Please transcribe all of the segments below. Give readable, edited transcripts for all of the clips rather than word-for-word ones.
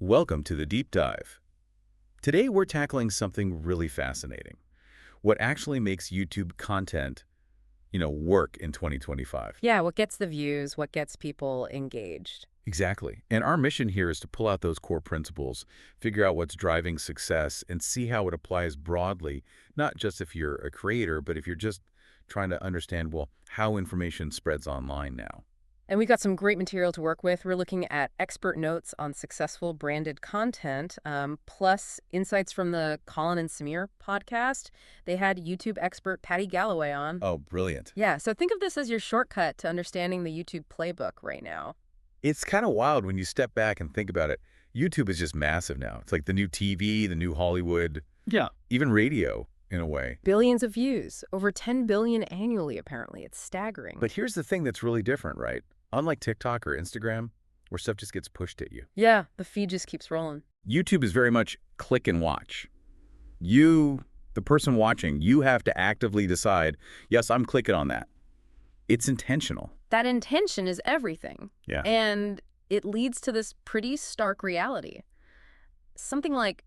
Welcome to the Deep Dive. Today we're tackling something really fascinating. What actually makes YouTube content, work in 2025. Yeah, what gets the views, what gets people engaged. Exactly. And our mission here is to pull out those core principles, figure out what's driving success, and see how it applies broadly, not just if you're a creator, but if you're just trying to understand, well, how information spreads online now. And we've got some great material to work with. We're looking at expert notes on successful branded content, plus insights from the Colin and Samir podcast. They had YouTube expert Patty Galloway on. Oh, brilliant. Yeah, so think of this as your shortcut to understanding the YouTube playbook right now. It's kind of wild when you step back and think about it. YouTube is just massive now. It's like the new TV, the new Hollywood, even radio in a way. Billions of views, over 10 billion annually, apparently. It's staggering. But here's the thing that's really different, right? Unlike TikTok or Instagram, where stuff just gets pushed at you. Yeah, the feed just keeps rolling. YouTube is very much click and watch. You, the person watching, you have to actively decide, yes, I'm clicking on that. It's intentional. That intention is everything. Yeah. And it leads to this pretty stark reality. Something like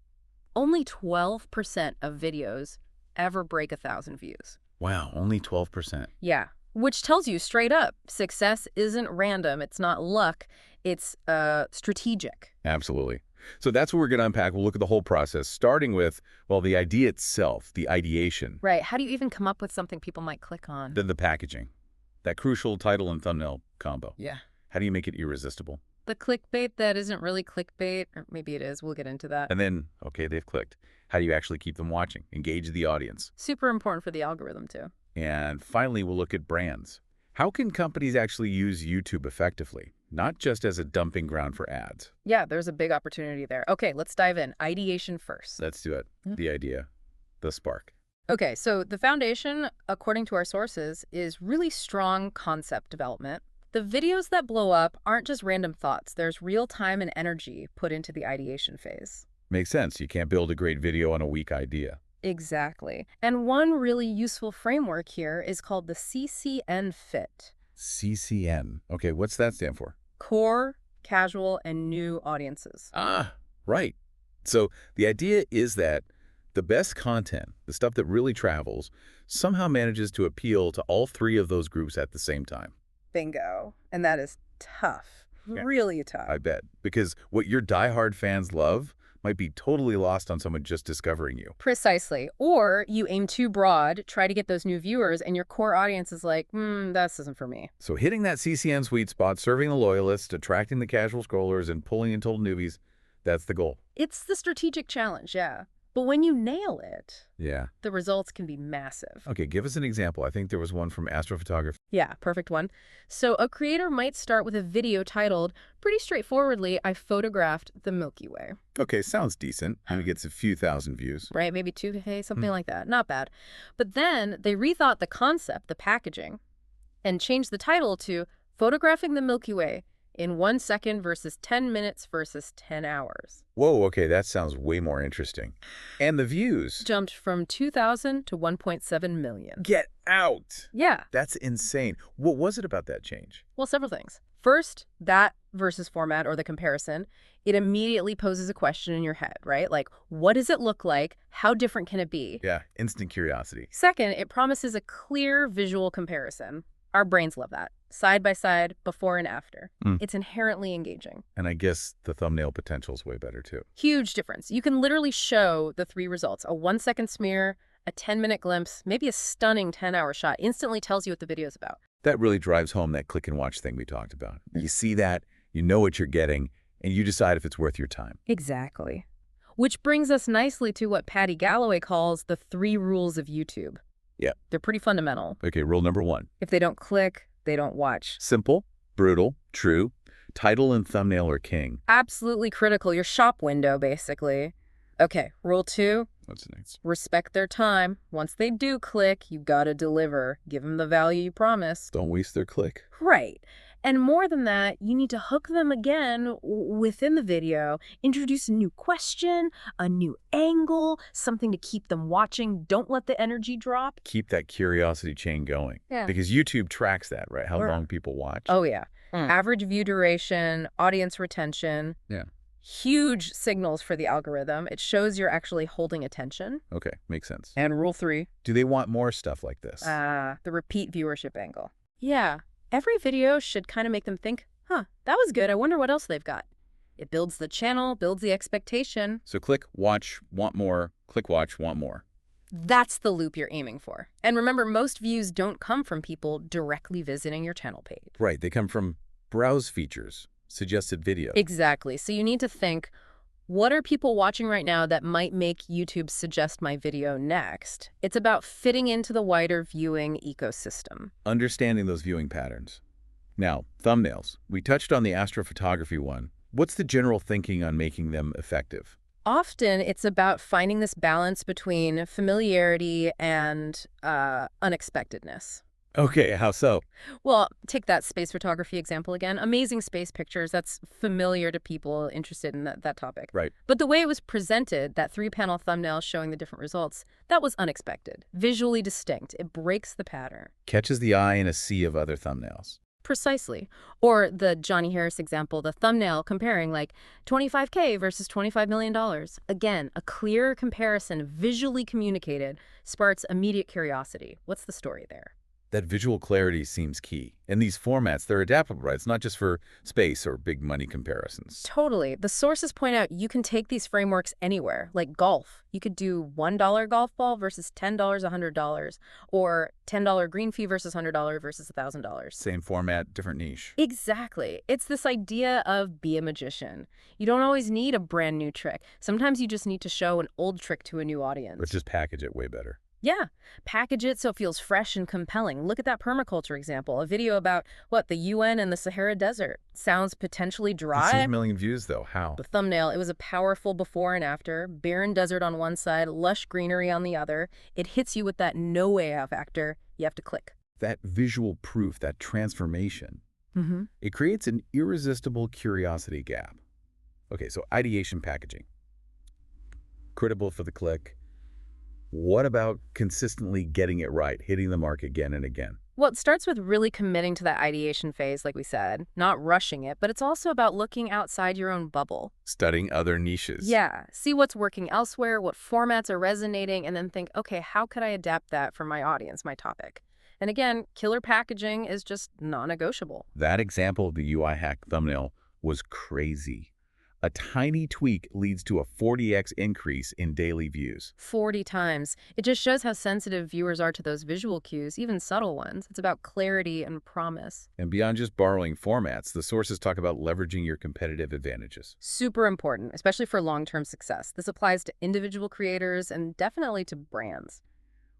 only 12% of videos ever break 1,000 views. Wow, only 12%. Yeah, which tells you straight up, success isn't random. It's not luck. It's strategic. Absolutely. So that's what we're going to unpack. We'll look at the whole process, starting with, well, the idea itself, the ideation. Right. How do you even come up with something people might click on? Then the packaging, that crucial title and thumbnail combo. Yeah. How do you make it irresistible? The clickbait that isn't really clickbait, or maybe it is. We'll get into that. And then, okay, they've clicked. How do you actually keep them watching? Engage the audience. Super important for the algorithm, too. And finally, we'll look at brands. How can companies actually use YouTube effectively, not just as a dumping ground for ads? Yeah, there's a big opportunity there. Okay, let's dive in. Ideation first. Let's do it. The idea, the spark. Okay, so the foundation, according to our sources, is really strong concept development. The videos that blow up aren't just random thoughts. There's real time and energy put into the ideation phase. Makes sense. You can't build a great video on a weak idea. Exactly. And one really useful framework here is called the CCN fit. CCN. Okay, what's that stand for? Core, casual, and new audiences. Ah, right. So the idea is that the best content, the stuff that really travels, somehow manages to appeal to all three of those groups at the same time. Bingo. And that is tough. Yeah. Really tough. I bet. Because what your diehard fans love might be totally lost on someone just discovering you. Precisely. Or you aim too broad, try to get those new viewers, and your core audience is like, this isn't for me. So hitting that CCN sweet spot, serving the loyalists, attracting the casual scrollers, and pulling in total newbies, that's the goal. It's the strategic challenge, yeah. But when you nail it, the results can be massive. Okay, give us an example. I think there was one from astrophotography. Yeah, perfect one. So a creator might start with a video titled, pretty straightforwardly, I photographed the Milky Way. Okay, sounds decent. And it gets a few thousand views. Right, maybe 2K, something like that. Not bad. But then they rethought the concept, the packaging, and changed the title to Photographing the Milky Way in 1 second versus 10 minutes versus 10 hours. Whoa, okay, that sounds way more interesting. And the views jumped from 2,000 to 1.7 million. Get out! Yeah. That's insane. What was it about that change? Well, several things. First, that versus format or the comparison, it immediately poses a question in your head, right? Like, what does it look like? How different can it be? Yeah, instant curiosity. Second, it promises a clear visual comparison. Our brains love that. Side by side, before and after. It's inherently engaging. And I guess the thumbnail potential is way better too. Huge difference. You can literally show the three results. A 1-second smear, a 10-minute glimpse, maybe a stunning 10-hour shot. Instantly tells you what the video is about. That really drives home that click and watch thing we talked about. You see that, you know what you're getting, and you decide if it's worth your time. Exactly. Which brings us nicely to what Patty Galloway calls the 3 rules of YouTube. Yeah. They're pretty fundamental. Okay, rule number 1. If they don't click, they don't watch. Simple, brutal, true. Title and thumbnail are king. Absolutely critical. Your shop window, basically. Okay, rule 2. What's next? Respect their time. Once they do click, you gotta deliver. Give them the value you promised. Don't waste their click. Right. And more than that, you need to hook them again within the video, introduce a new question, a new angle, something to keep them watching. Don't let the energy drop. Keep that curiosity chain going. Yeah. Because YouTube tracks that, right? How long people watch. Oh, yeah. Average view duration, audience retention. Yeah. Huge signals for the algorithm. It shows you're actually holding attention. Okay, makes sense. And rule 3. Do they want more stuff like this? The repeat viewership angle. Yeah, every video should kind of make them think, huh, that was good. I wonder what else they've got. It builds the channel, builds the expectation. So click, watch, want more, click, watch, want more. That's the loop you're aiming for. And remember, most views don't come from people directly visiting your channel page. Right, they come from browse features, suggested video. Exactly. So you need to think, what are people watching right now that might make YouTube suggest my video next? It's about fitting into the wider viewing ecosystem. Understanding those viewing patterns. Now, thumbnails. We touched on the astrophotography one. What's the general thinking on making them effective? Often it's about finding this balance between familiarity and unexpectedness. Okay, how so? Well, take that space photography example again. Amazing space pictures, that's familiar to people interested in that topic. Right. But the way it was presented, that 3-panel thumbnail showing the different results, that was unexpected, visually distinct. It breaks the pattern. Catches the eye in a sea of other thumbnails. Precisely. Or the Johnny Harris example, the thumbnail comparing like $25K versus $25 million. Again, a clear comparison, visually communicated, sparks immediate curiosity. What's the story there? That visual clarity seems key. And these formats, they're adaptable, right? It's not just for space or big money comparisons. Totally. The sources point out you can take these frameworks anywhere, like golf. You could do $1 golf ball versus $10, $100, or $10 green fee versus $100 versus $1,000. Same format, different niche. Exactly. It's this idea of be a magician. You don't always need a brand new trick. Sometimes you just need to show an old trick to a new audience. But just package it way better. Yeah, package it so it feels fresh and compelling. Look at that permaculture example, a video about, the UN and the Sahara Desert. Sounds potentially dry. 6 million views, though. How? The thumbnail, it was a powerful before and after, barren desert on one side, lush greenery on the other. It hits you with that no way out factor. You have to click. That visual proof, that transformation, Mm-hmm. it creates an irresistible curiosity gap. Okay, so ideation packaging. Critical for the click. What about consistently getting it right, hitting the mark again and again? Well, it starts with really committing to that ideation phase, like we said, not rushing it, but it's also about looking outside your own bubble. Studying other niches. Yeah, see what's working elsewhere, what formats are resonating, and then think, okay, how could I adapt that for my audience, my topic? And again, killer packaging is just non-negotiable. That example of the UI hack thumbnail was crazy. A tiny tweak leads to a 40x increase in daily views. 40 times. It just shows how sensitive viewers are to those visual cues, even subtle ones. It's about clarity and promise. And beyond just borrowing formats, the sources talk about leveraging your competitive advantages. Super important, especially for long-term success. This applies to individual creators and definitely to brands.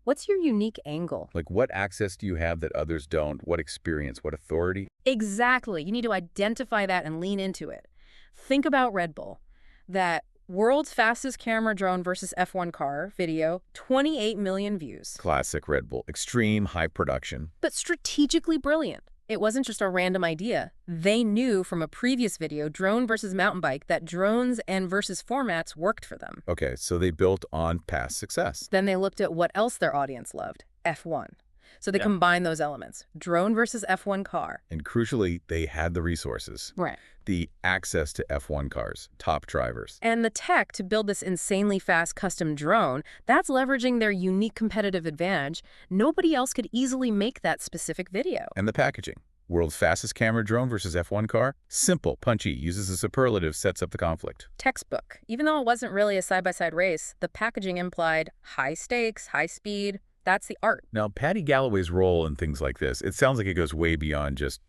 What's your unique angle? Like, what access do you have that others don't? What experience? What authority? Exactly. You need to identify that and lean into it. Think about Red Bull. That world's fastest camera drone versus F1 car video, 28 million views. Classic Red Bull. Extreme, high production. But strategically brilliant. It wasn't just a random idea. They knew from a previous video, drone versus mountain bike, that drones and versus formats worked for them. Okay, so they built on past success. Then they looked at what else their audience loved, F1. So they combined those elements, drone versus F1 car. And crucially, they had the resources. Right. The access to F1 cars, top drivers. And the tech to build this insanely fast custom drone, that's leveraging their unique competitive advantage. Nobody else could easily make that specific video. And the packaging. World's fastest camera drone versus F1 car? Simple, punchy, uses a superlative, sets up the conflict. Textbook. Even though it wasn't really a side-by-side race, the packaging implied high stakes, high speed. That's the art. Now, Patty Galloway's role in things like this, it sounds like it goes way beyond just,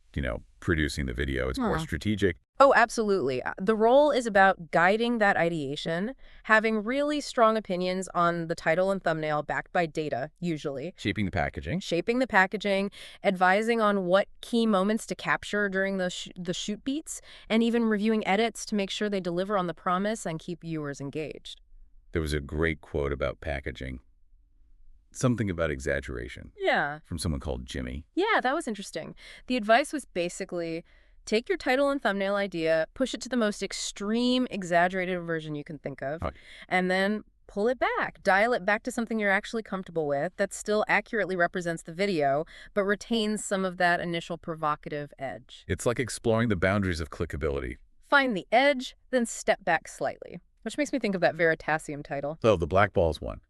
producing the video. It's more strategic. Oh, absolutely. The role is about guiding that ideation, having really strong opinions on the title and thumbnail backed by data, usually. Shaping the packaging. Advising on what key moments to capture during the shoot beats, and even reviewing edits to make sure they deliver on the promise and keep viewers engaged. There was a great quote about packaging. Something about exaggeration. Yeah. From someone called Jimmy. Yeah, that was interesting. The advice was basically, take your title and thumbnail idea, push it to the most extreme, exaggerated version you can think of, and then pull it back. Dial it back to something you're actually comfortable with that still accurately represents the video, but retains some of that initial provocative edge. It's like exploring the boundaries of clickability. find the edge, then step back slightly. Which makes me think of that Veritasium title. Oh, the black balls one.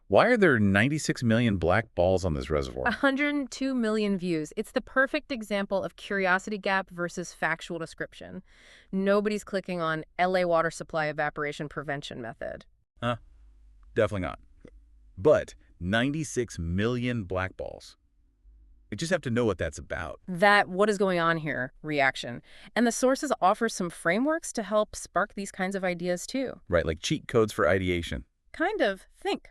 Why are there 96 million black balls on this reservoir? 102 million views. It's the perfect example of curiosity gap versus factual description. Nobody's clicking on LA water supply evaporation prevention method. Huh? Definitely not. But 96 million black balls. You just have to know what that's about. That what is going on here reaction. And the sources offer some frameworks to help spark these kinds of ideas too. Right, like cheat codes for ideation. Kind of. Think.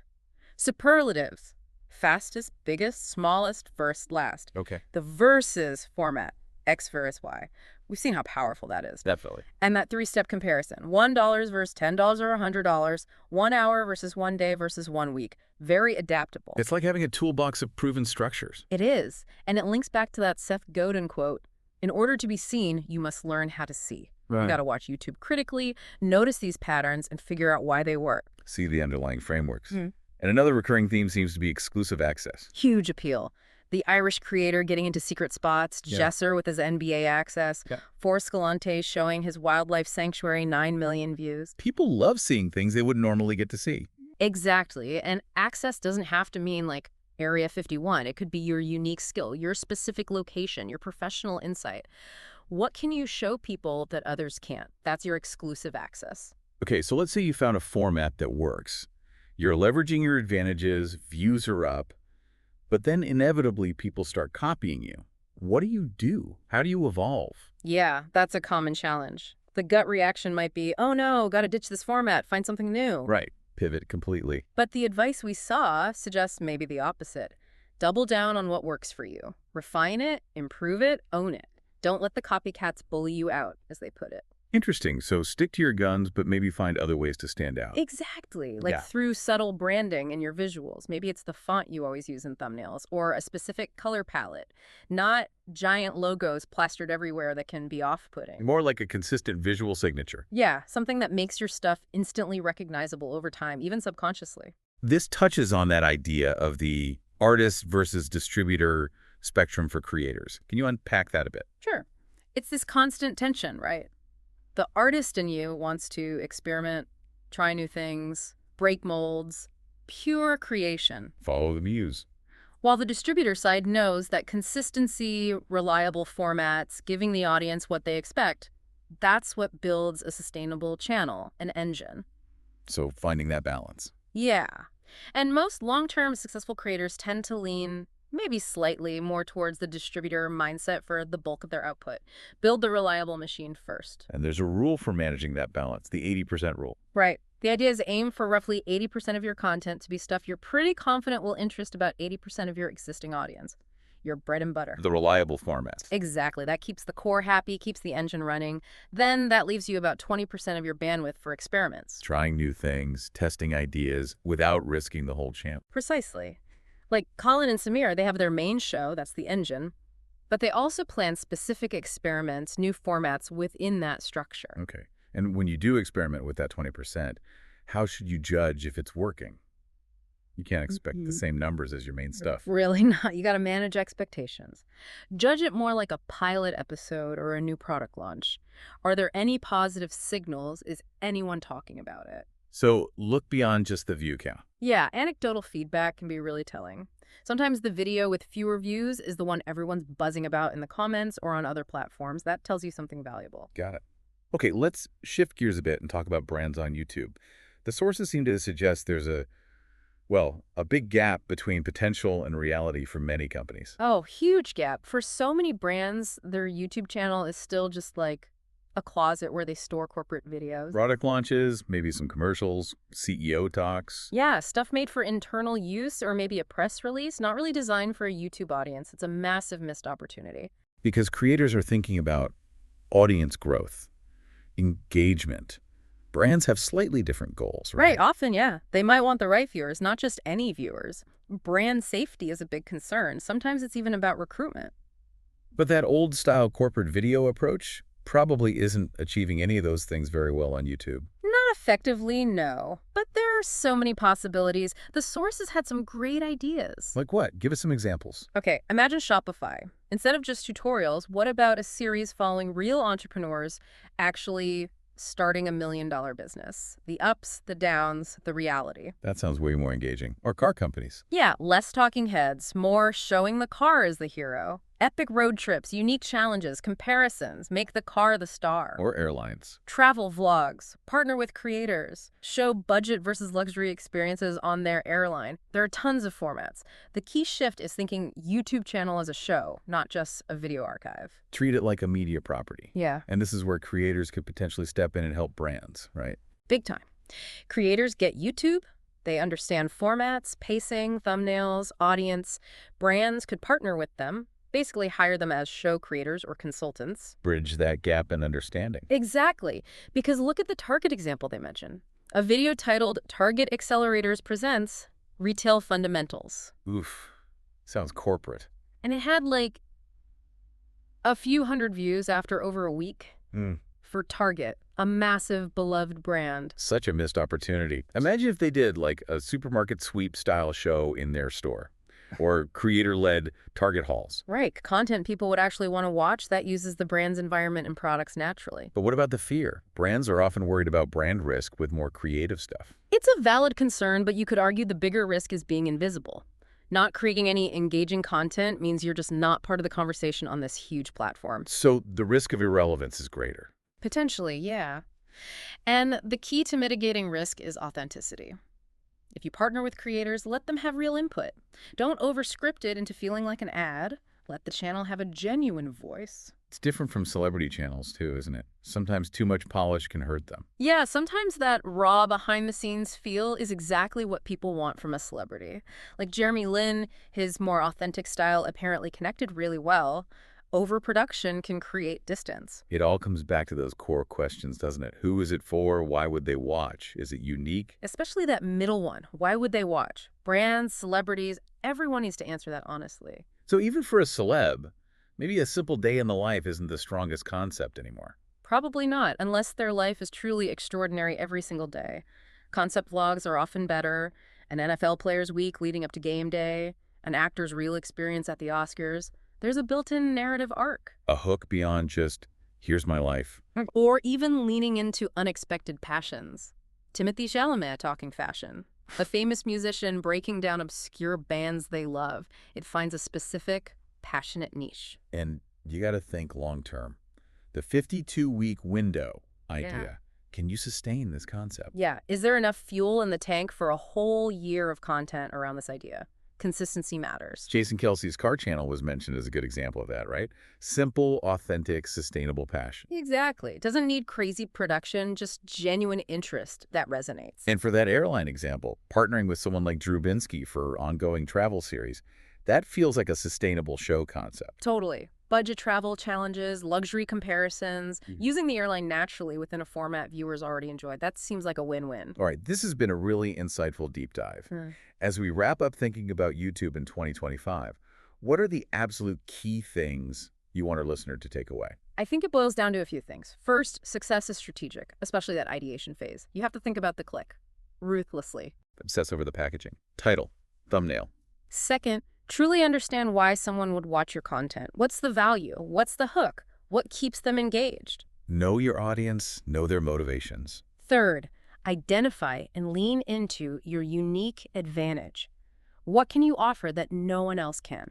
Superlatives. Fastest, biggest, smallest, first, last. Okay. The versus format. X versus Y. We've seen how powerful that is. Definitely. And that three-step comparison. $1 versus $10 or $100. 1 hour versus 1 day versus 1 week. Very adaptable. It's like having a toolbox of proven structures. It is. And it links back to that Seth Godin quote. In order to be seen, you must learn how to see. Right. You got to watch YouTube critically, notice these patterns, and figure out why they work. See the underlying frameworks. And another recurring theme seems to be exclusive access. Huge appeal. The Irish creator getting into secret spots, Jesser with his NBA access, Forrest Galante showing his wildlife sanctuary 9 million views. People love seeing things they wouldn't normally get to see. Exactly. And access doesn't have to mean like Area 51. It could be your unique skill, your specific location, your professional insight. What can you show people that others can't? That's your exclusive access. Okay, so let's say you found a format that works. You're leveraging your advantages, views are up, but then inevitably people start copying you. What do? How do you evolve? Yeah, that's a common challenge. The gut reaction might be, oh no, gotta ditch this format, find something new. Right, pivot completely. But the advice we saw suggests maybe the opposite. Double down on what works for you. Refine it, improve it, own it. Don't let the copycats bully you out, as they put it. Interesting. So stick to your guns, but maybe find other ways to stand out. Exactly. Like through subtle branding in your visuals. Maybe it's the font you always use in thumbnails or a specific color palette, not giant logos plastered everywhere that can be off-putting. More like a consistent visual signature. Yeah, something that makes your stuff instantly recognizable over time, even subconsciously. This touches on that idea of the artist versus distributor spectrum for creators. Can you unpack that a bit? Sure. It's this constant tension, right? The artist in you wants to experiment, try new things, break molds, pure creation. Follow the muse. While the distributor side knows that consistency, reliable formats, giving the audience what they expect, that's what builds a sustainable channel, an engine. So finding that balance. Yeah. And most long-term successful creators tend to lean maybe slightly more towards the distributor mindset for the bulk of their output. Build the reliable machine first. And there's a rule for managing that balance, the 80% rule. Right. The idea is aim for roughly 80% of your content to be stuff you're pretty confident will interest about 80% of your existing audience. Your bread and butter. The reliable formats. Exactly. That keeps the core happy, keeps the engine running. Then that leaves you about 20% of your bandwidth for experiments. Trying new things, testing ideas without risking the whole champ. Precisely. Like Colin and Samir, they have their main show, that's the engine, but they also plan specific experiments, new formats within that structure. Okay. And when you do experiment with that 20%, how should you judge if it's working? You can't expect the same numbers as your main stuff. Really not. You got to manage expectations. Judge it more like a pilot episode or a new product launch. Are there any positive signals? Is anyone talking about it? So look beyond just the view count. Yeah, anecdotal feedback can be really telling. Sometimes the video with fewer views is the one everyone's buzzing about in the comments or on other platforms. That tells you something valuable. Got it. Okay, let's shift gears a bit and talk about brands on YouTube. The sources seem to suggest there's a big gap between potential and reality for many companies. Oh, huge gap. For so many brands, their YouTube channel is still just like a closet where they store corporate videos. Product launches, maybe some commercials, CEO talks. Yeah, stuff made for internal use or maybe a press release, not really designed for a YouTube audience. It's a massive missed opportunity. Because creators are thinking about audience growth, engagement. Brands have slightly different goals, right? Right, often, yeah. They might want the right viewers, not just any viewers. Brand safety is a big concern. Sometimes it's even about recruitment. But that old-style corporate video approach probably isn't achieving any of those things very well on YouTube. Not effectively, no. But there are so many possibilities. The sources had some great ideas. Like what? Give us some examples. Okay, imagine Shopify. Instead of just tutorials, what about a series following real entrepreneurs actually starting $1 million business? The ups, the downs, the reality. That sounds way more engaging. Or car companies. Yeah, less talking heads, more showing the car as the hero. Epic road trips, unique challenges, comparisons, make the car the star. Or airlines. Travel vlogs, partner with creators, show budget versus luxury experiences on their airline. There are tons of formats. The key shift is thinking YouTube channel as a show, not just a video archive. Treat it like a media property. Yeah. And this is where creators could potentially step in and help brands, right? Big time. Creators get YouTube. They understand formats, pacing, thumbnails, audience. Brands could partner with them, basically hire them as show creators or consultants. Bridge that gap in understanding. Exactly. Because look at the Target example they mention. A video titled Target Accelerators Presents Retail Fundamentals. Oof. Sounds corporate. And it had like a few hundred views after over a week. For Target, a massive, beloved brand. Such a missed opportunity. Imagine if they did like a supermarket sweep style show in their store. Or creator-led Target hauls. Right. Content people would actually want to watch that uses the brand's environment and products naturally. But what about the fear? Brands are often worried about brand risk with more creative stuff. It's a valid concern, but you could argue the bigger risk is being invisible. Not creating any engaging content means you're just not part of the conversation on this huge platform. So the risk of irrelevance is greater. Potentially, yeah. And the key to mitigating risk is authenticity. If you partner with creators, let them have real input. Don't over-script it into feeling like an ad. Let the channel have a genuine voice. It's different from celebrity channels too, isn't it? Sometimes too much polish can hurt them. Yeah, sometimes that raw behind-the-scenes feel is exactly what people want from a celebrity. Like Jeremy Lin, his more authentic style apparently connected really well. Overproduction can create distance. It all comes back to those core questions, doesn't it? Who is it for? Why would they watch? Is it unique? Especially that middle one. Why would they watch? Brands, celebrities, everyone needs to answer that honestly. So even for a celeb, maybe a simple day in the life isn't the strongest concept anymore. Probably not, unless their life is truly extraordinary every single day. Concept vlogs are often better. An NFL player's week leading up to game day. An actor's real experience at the Oscars. There's a built-in narrative arc. A hook beyond just, here's my life. Or even leaning into unexpected passions. Timothée Chalamet talking fashion. A famous musician breaking down obscure bands they love. It finds a specific, passionate niche. And you got to think long-term. The 52-week window idea. Can you sustain this concept? Yeah. Is there enough fuel in the tank for a whole year of content around this idea? Consistency matters. Jason Kelsey's car channel was mentioned as a good example of that, right? Simple, authentic, sustainable passion. Exactly. It doesn't need crazy production, just genuine interest that resonates. And for that airline example, partnering with someone like Drew Binsky for ongoing travel series, that feels like a sustainable show concept. Totally. Budget travel challenges, luxury comparisons, using the airline naturally within a format viewers already enjoy. That seems like a win-win. All right, this has been a really insightful deep dive. As we wrap up thinking about YouTube in 2025, what are the absolute key things you want our listener to take away? I think it boils down to a few things. First, success is strategic, especially that ideation phase. You have to think about the click, ruthlessly. Obsess over the packaging. Title, thumbnail. Second, truly understand why someone would watch your content. What's the value? What's the hook? What keeps them engaged? Know your audience, know their motivations. Third, identify and lean into your unique advantage. What can you offer that no one else can?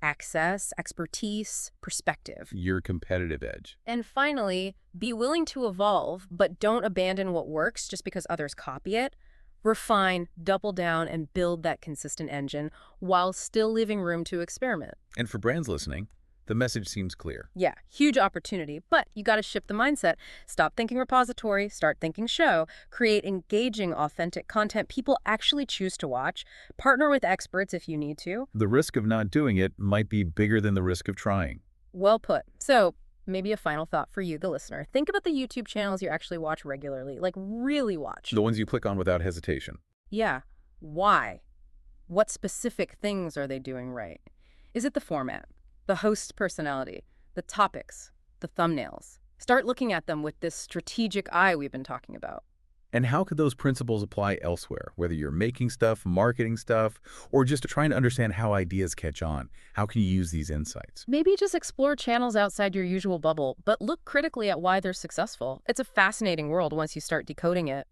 Access, expertise, perspective. Your competitive edge. And finally, be willing to evolve, but don't abandon what works just because others copy it. Refine, double down, and build that consistent engine while still leaving room to experiment. And for brands listening, the message seems clear. Yeah, huge opportunity, but you got to shift the mindset. Stop thinking repository, start thinking show. Create engaging, authentic content people actually choose to watch. Partner with experts if you need to. The risk of not doing it might be bigger than the risk of trying. Well put. So, maybe a final thought for you, the listener. Think about the YouTube channels you actually watch regularly, like really watch. The ones you click on without hesitation. Yeah. Why? What specific things are they doing right? Is it the format, the host's personality, the topics, the thumbnails? Start looking at them with this strategic eye we've been talking about. And how could those principles apply elsewhere, whether you're making stuff, marketing stuff, or just trying to understand how ideas catch on? How can you use these insights? Maybe just explore channels outside your usual bubble, but look critically at why they're successful. It's a fascinating world once you start decoding it.